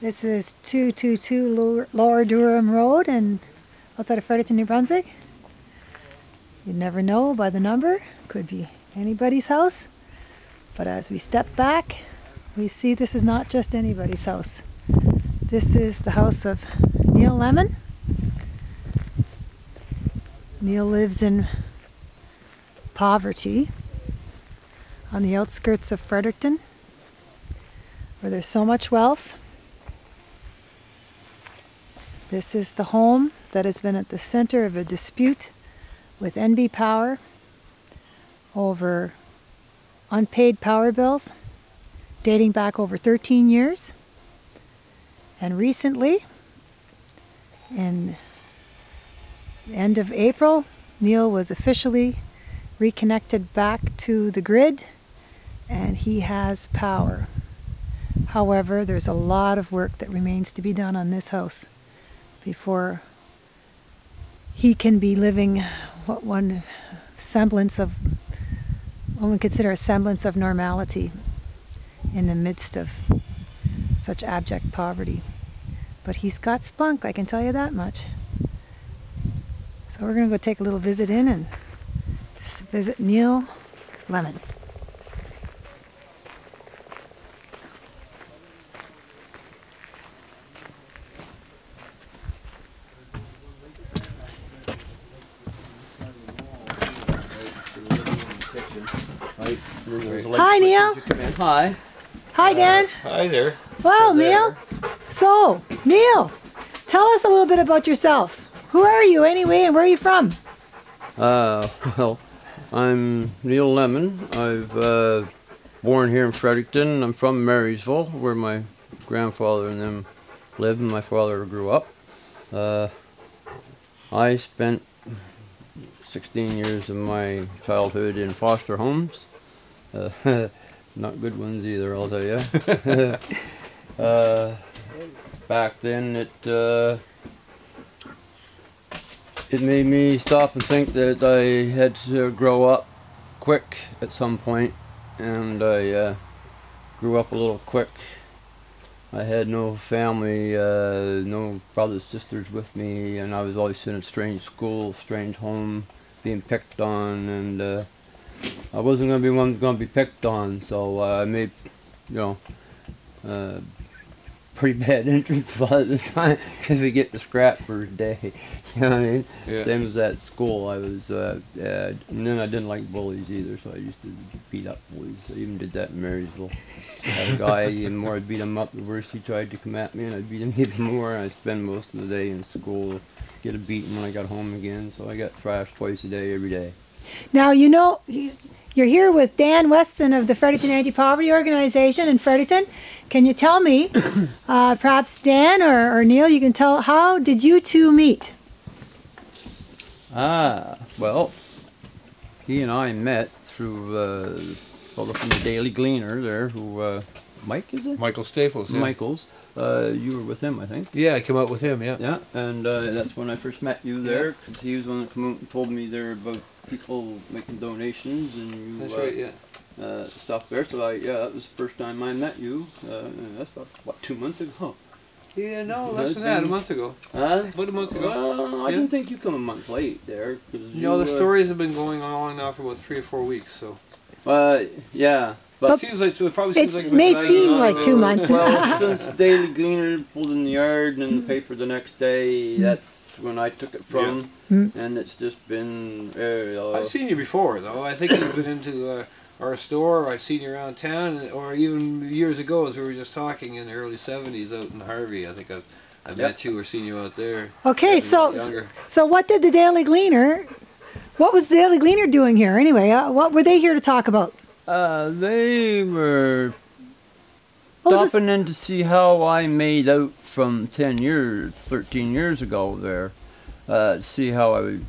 This is 222 Lower Durham Road and outside of Fredericton, New Brunswick. You never know by the number. Could be anybody's house. But as we step back, we see this is not just anybody's house. This is the house of Neil Lemon. Neil lives in poverty on the outskirts of Fredericton, where there's so much wealth. This is the home that has been at the center of a dispute with NB Power over unpaid power bills dating back over 13 years. And recently, in the end of April, Neil was officially reconnected back to the grid and he has power. However, there's a lot of work that remains to be done on this house before he can be living what one would consider a semblance of normality in the midst of such abject poverty. But he's got spunk, I can tell you that much. So we're going to go take a little visit in and visit Neil Lemon. Hi, Neil. Hi. Hi, Dan. Hi there. Well, Neil. So, Neil, tell us a little bit about yourself. Who are you anyway, and where are you from? Well, I'm Neil Lemon. I've born here in Fredericton. I'm from Marysville, where my grandfather and them lived, and my father grew up. I spent 16 years of my childhood in foster homes. Not good ones either, I'll tell you. Back then, it made me stop and think that I had to grow up quick at some point, and I grew up a little quick. I had no family, no brothers, sisters with me, and I was always in a strange school, strange home, being picked on, and I wasn't going to be one going to be picked on, so I made, pretty bad entrance a lot of the time because we get the scrap first day. You know what I mean? Yeah. Same as at school. I was, and then I didn't like bullies either, so I used to beat up bullies. I even did that in Marysville. I had a guy, the more I beat him up, the worse he tried to come at me, and I beat him even more. I'd spend most of the day in school, get a beating when I got home again, so I got thrashed twice a day, every day. Now, you're here with Dan Weston of the Fredericton Anti-Poverty Organization in Fredericton. Can you tell me, perhaps Dan or Neil, you can tell, how did you two meet? Well, he and I met through the fellow from the Daily Gleaner there, who, Mike, is it? Michael Staples, yeah. Michaels. You were with him, I think. Yeah, I came out with him, yeah. Yeah, and that's when I first met you there, because he was the one that came out and told me there about people making donations, and you... That's right, yeah. Stuff there, so that was the first time I met you. That's about, what, 2 months ago? Yeah, no, less than that, a month ago. About a month ago. Well, I didn't think you come a month late there. The stories have been going on now for about 3 or 4 weeks, so... yeah. But it seems like, it probably seems like... It may seem like 2 months. Well, since Daily Gleaner pulled in the yard and in the paper the next day, that's when I took it from, and it's just been... I've seen you before, though. I think you've been into... our store, I've seen you around town, or even years ago as we were just talking in the early 70s out in Harvey. I think I've met you or seen you out there. Okay, so what did the Daily Gleaner, what was the Daily Gleaner doing here anyway? What were they here to talk about? They were stopping in to see how I made out from 13 years ago there. See how I was,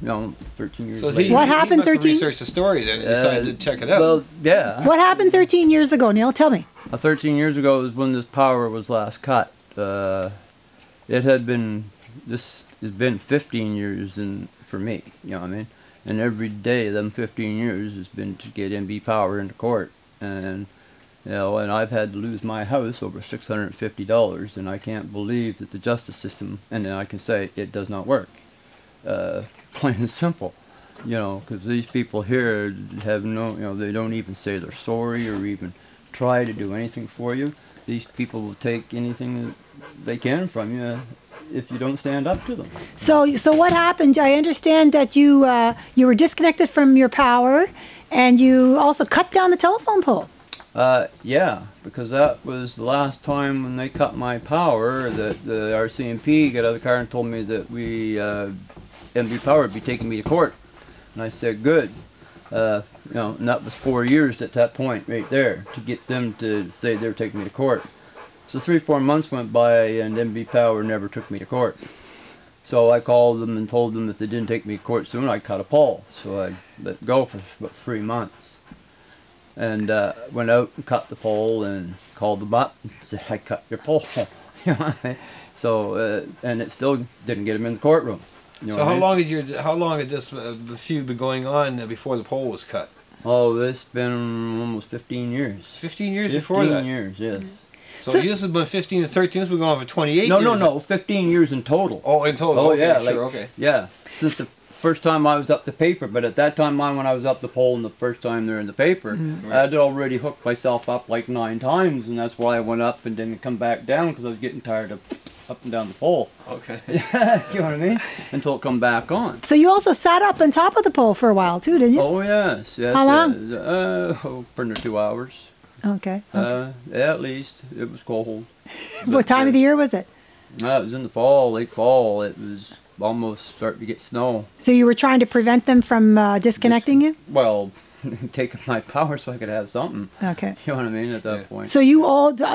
13 years later. What happened 13 years? Researched the story then and decided to check it out. Well, yeah. What happened 13 years ago, Neil? Tell me. 13 years ago was when this power was last cut. It had been, this has been 15 years for me, you know what I mean? And every day, them 15 years has been to get NB Power into court. And You know, and I've had to lose my house over $650, and I can't believe that the justice system, and then I can say it does not work. Plain and simple. You know, because these people here have no, you know, they don't even say they're sorry or even try to do anything for you. These people will take anything that they can from you if you don't stand up to them. So what happened? I understand that you were disconnected from your power, and you also cut down the telephone pole. Yeah, because that was the last time when they cut my power that the RCMP got out of the car and told me that NB Power would be taking me to court. And I said, good. You know, and that was 4 years at that point right there to get them to say they were taking me to court. So 3-4 months went by and NB Power never took me to court. So I called them and told them if they didn't take me to court soon, I'd cut a pole. So I let go for about 3 months. And went out and cut the pole and called them up and said, I cut your pole. You know what I mean? So, and it still didn't get them in the courtroom. You know So what I mean? how long had this the feud been going on before the pole was cut? Oh, it's been almost 15 years. 15 years before that. 15 years, yes. So this has been 15 to 13. This has been going on for 28 No, years. no, 15 years in total. Oh, in total. Oh, okay, yeah, sure, like, okay. yeah. Since the first time I was up the paper, but at that time when I was up the pole and the first time they're in the paper, I had already hooked myself up like 9 times, and that's why I went up and didn't come back down because I was getting tired of up and down the pole. Okay. You know what I mean? Until it come back on. So you also sat up on top of the pole for a while too, didn't you? Oh yes, yes. How long? Oh, for 2 hours. Okay. Yeah, at least it was cold. What time of the year was it? It was in the fall, late fall. It was almost starting to get snow. So you were trying to prevent them from disconnecting you? Well, taking my power so I could have something. Okay. You know what I mean? At that point. So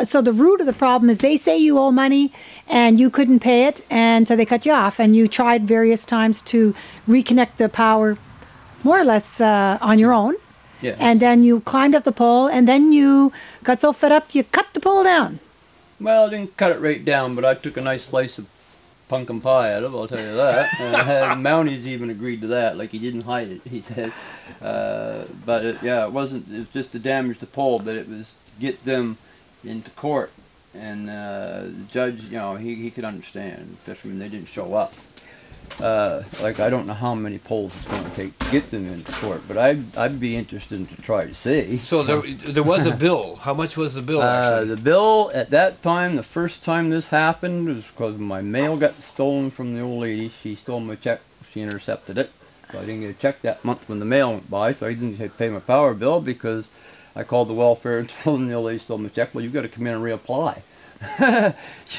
so the root of the problem is they say you owe money and you couldn't pay it, and so they cut you off, and you tried various times to reconnect the power more or less on your own. Yeah. And then you climbed up the pole, and then you got so fed up you cut the pole down. Well, I didn't cut it right down, but I took a nice slice of pumpkin pie out of it, I'll tell you that. And Mounties even agreed to that, like he didn't hide it, he said. But it was just to damage the pole, but it was to get them into court. And the judge, you know, he could understand, especially when they didn't show up. Like, I don't know how many polls it's going to take to get them into court, but I'd be interested to try to see. So there was a bill. How much was the bill actually? The bill at that time, the first time this happened, was because my mail got stolen from the old lady. She stole my check. She intercepted it. So I didn't get a check that month when the mail went by, so I didn't pay my power bill because I called the welfare and told them the old lady stole my check. Well, you've got to come in and reapply.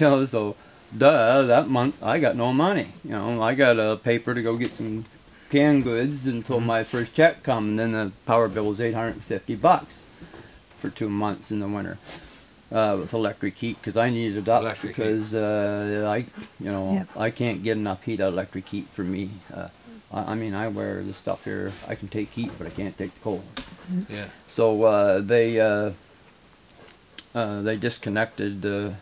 You know, so that month I got no money. You know, I got a paper to go get some canned goods until my first check come, and then the power bill was $850 for 2 months in the winter with electric heat because I needed it up because I can't get enough heat out of electric heat for me. I mean, I wear this stuff here. I can take heat, but I can't take the cold. Yeah. So they disconnected.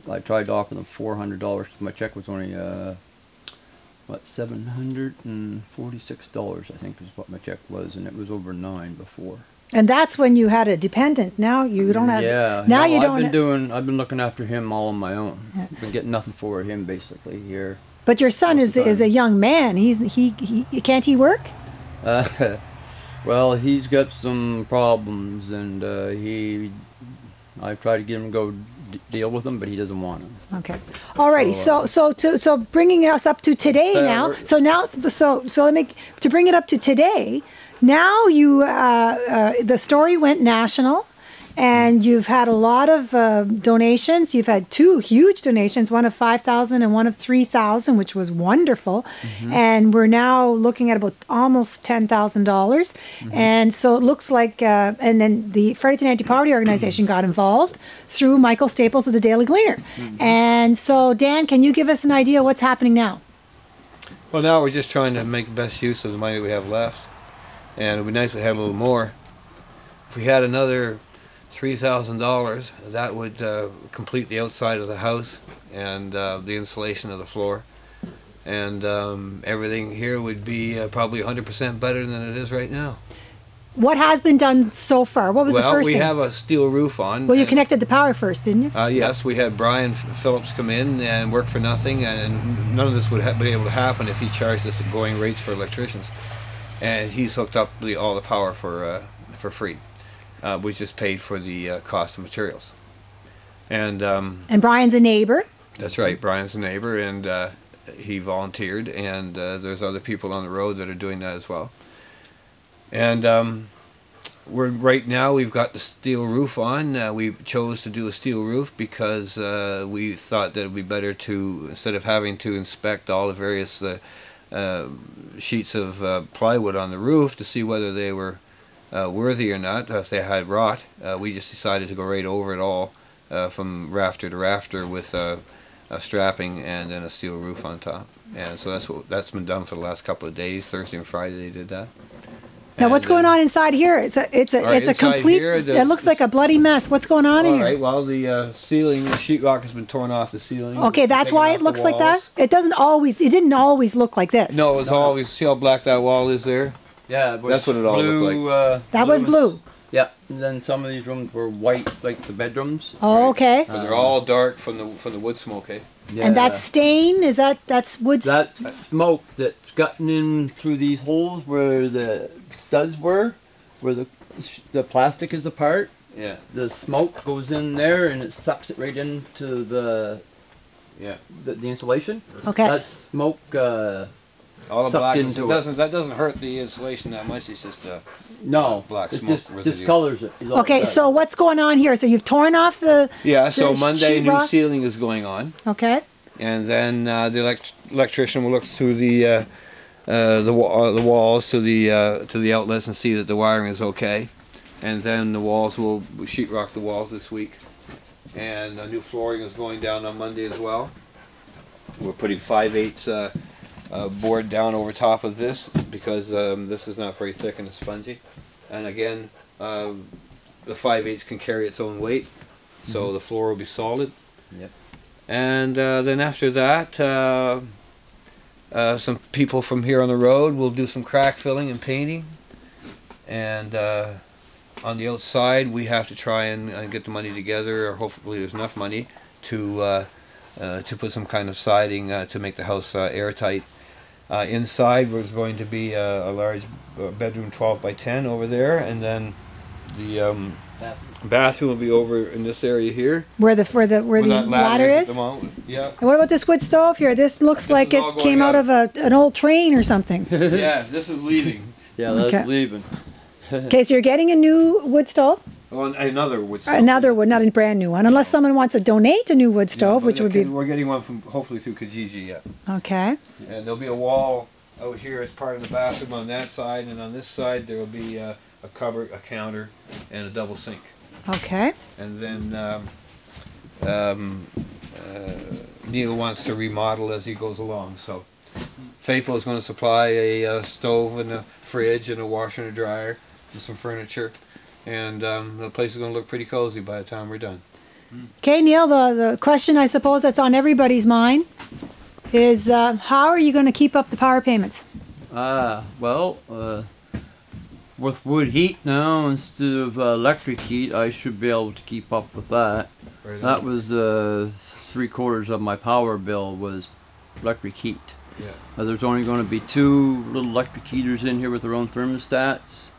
I tried to offer them $400 because my check was only $746 I think is what my check was, and it was over 9 before. And that's when you had a dependent. Now you don't have. Yeah. Now no, you don't. I've been looking after him all on my own. I've been getting nothing for him basically here. But your son is a young man. He can't he work? Well, he's got some problems, and I try to get him to go deal with them, but he doesn't want them. Okay. Alrighty. So bringing us up to today now. So let me to bring it up to today. Now you the story went national, and you've had a lot of donations. You've had 2 huge donations, one of $5,000 and one of $3,000, which was wonderful. And we're now looking at about almost $10,000. And so it looks like, and then the Fredericton Anti-Poverty Organization got involved through Michael Staples of the Daily Gleaner. And so, Dan, can you give us an idea what's happening now? Well, now we're just trying to make the best use of the money we have left. And it would be nice if we had a little more. If we had another $3,000, that would complete the outside of the house and the insulation of the floor. And everything here would be probably 100% better than it is right now. what has been done so far? What was the Well, first we thing? have a steel roof on. Well, you and- connected the power first, didn't you? Yes, we had Brian Phillips come in and work for nothing, and none of this would have been able to happen if he charged us the going rates for electricians. And he's hooked up all the power for free. We just paid for the cost of materials. And And Brian's a neighbor. that's right, Brian's a neighbor, and he volunteered, and there's other people on the road that are doing that as well. And right now we've got the steel roof on. We chose to do a steel roof because we thought that it would be better to, instead of having to inspect all the various sheets of plywood on the roof to see whether they were worthy or not, if they had rot, we just decided to go right over it all from rafter to rafter with a strapping and then a steel roof on top. And so that's been done for the last couple of days. Thursday and Friday they did that. Now, what's And going then- on inside here? It's a inside complete. here, It looks like a bloody mess. What's going on in All here? right. Well, the ceiling, the sheetrock has been torn off the ceiling. Okay, that's taken why off it the looks like that. walls. It didn't always look like this. No, it was always. See how black that wall is there? Yeah, That's what it all looked looked That was blue. Yeah, and then some of these rooms were white, like the bedrooms. Oh, okay. But they're all dark from the wood smoke. Eh? And that stain that's wood. That smoke that's gotten in through these holes where the studs were, where the plastic is apart. Yeah. The smoke goes in there and it sucks it right into the insulation. Okay. That smoke. All the Sucked black. into it. That doesn't hurt the insulation that much. It's just No, black it smoke just residue. discolors it. is all Okay, it does. so what's going on here? So you've torn off the. yeah. So The Monday, new sheetrock? ceiling is going on, Okay. and then the electrician will look through the walls to the outlets and see that the wiring is okay, and then the walls will sheetrock the walls this week, and new flooring is going down on Monday as well. We're putting 5/8 board down over top of this because this is not very thick and it's spongy, and again the 5/8 can carry its own weight, so the floor will be solid. Yep. And then after that, some people from here on the road will do some crack filling and painting. And on the outside, we have to try and get the money together, or hopefully there's enough money to put some kind of siding to make the house airtight. Inside, there's going to be a large bedroom, 12 by 10 over there, and then the bathroom will be over in this area here. Where the Where that ladder at is. the moment. Yeah. And what about this wood stove here? This looks This like is all it going came out out. of an old train or something. Yeah, this is leaving. Yeah, that's Okay. leaving. Okay, so you're getting a new wood stove? Well, another wood stove. Another wood, not a brand new one, unless someone wants to donate a new wood stove, Yeah, which but would be we're getting one from hopefully through Kijiji. Yeah. okay. And there'll be a wall out here as part of the bathroom on that side, and on this side there will be a cupboard, a counter, and a double sink. Okay. And then Neil wants to remodel as he goes along. So Fapo is going to supply a stove and a fridge and a washer and a dryer and some furniture, and the place is going to look pretty cozy by the time we're done. Okay, Neil, the question I suppose that's on everybody's mind is how are you going to keep up the power payments? With wood heat now instead of electric heat, I should be able to keep up with that. Right That on. was 3/4 of my power bill was electric heat. Yeah. There's only going to be 2 little electric heaters in here with their own thermostats.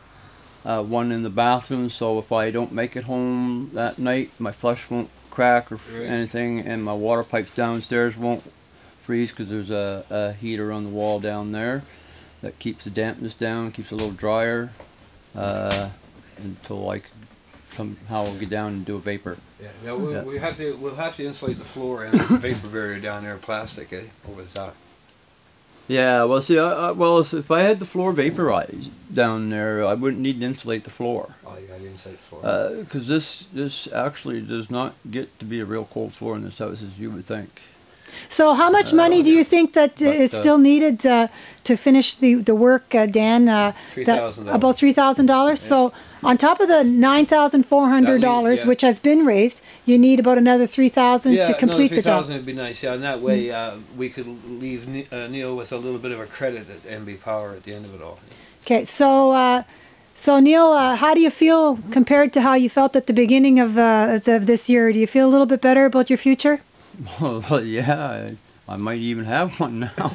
One in the bathroom, so if I don't make it home that night, my flush won't crack or Right. anything, and my water pipes downstairs won't freeze because there's a heater on the wall down there that keeps the dampness down, keeps it a little drier until I can somehow get down and do a vapor. Yeah. No, we'll, Yeah. we'll have to insulate the floor and the vapor barrier down there, plastic, over the top. Yeah, well, see, if I had the floor vaporized down there, I wouldn't need to insulate the floor. Oh, you got to insulate the floor. Because this actually does not get to be a real cold floor in this house as you would think. So how much money do you think that is still needed to finish the work, Dan? $3,000. About $3,000. So on top of the $9,400, yeah. which has been raised, you need about another $3,000 to complete the job. $3,000 would be nice. Yeah, and that way we could leave Neil with a little bit of a credit at MB Power at the end of it all. Okay, so So Neil, how do you feel compared to how you felt at the beginning of this year? Do you feel a little bit better about your future? Well, yeah, I might even have one now.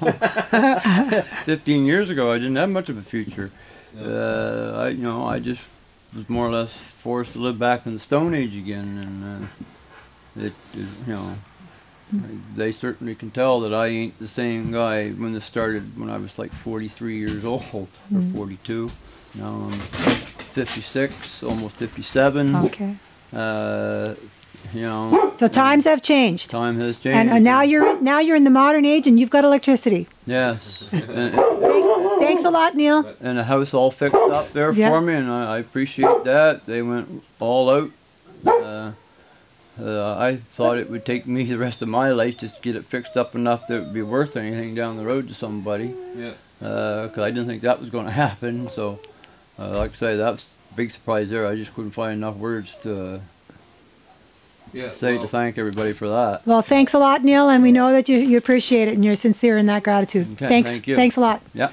15 years ago, I didn't have much of a future. I just was more or less forced to live back in the Stone Age again, and they certainly can tell that I ain't the same guy when this started when I was like 43 years old or 42. Now I'm 56, almost 57. Okay. So times have changed. Time has changed. And now you're in the modern age, and you've got electricity. Yes. Thanks a lot, Neil. And the house all fixed up there for me, and I appreciate that. They went all out. I thought it would take me the rest of my life just to get it fixed up enough that it would be worth anything down the road to somebody. Yeah. Because I didn't think that was going to happen. So, like I say, that was a big surprise there. I just couldn't find enough words to to thank everybody for that. Well, thanks a lot, Neil, and we know that you appreciate it and you're sincere in that gratitude. Okay, Thanks. thank you. Thanks a lot. Yeah.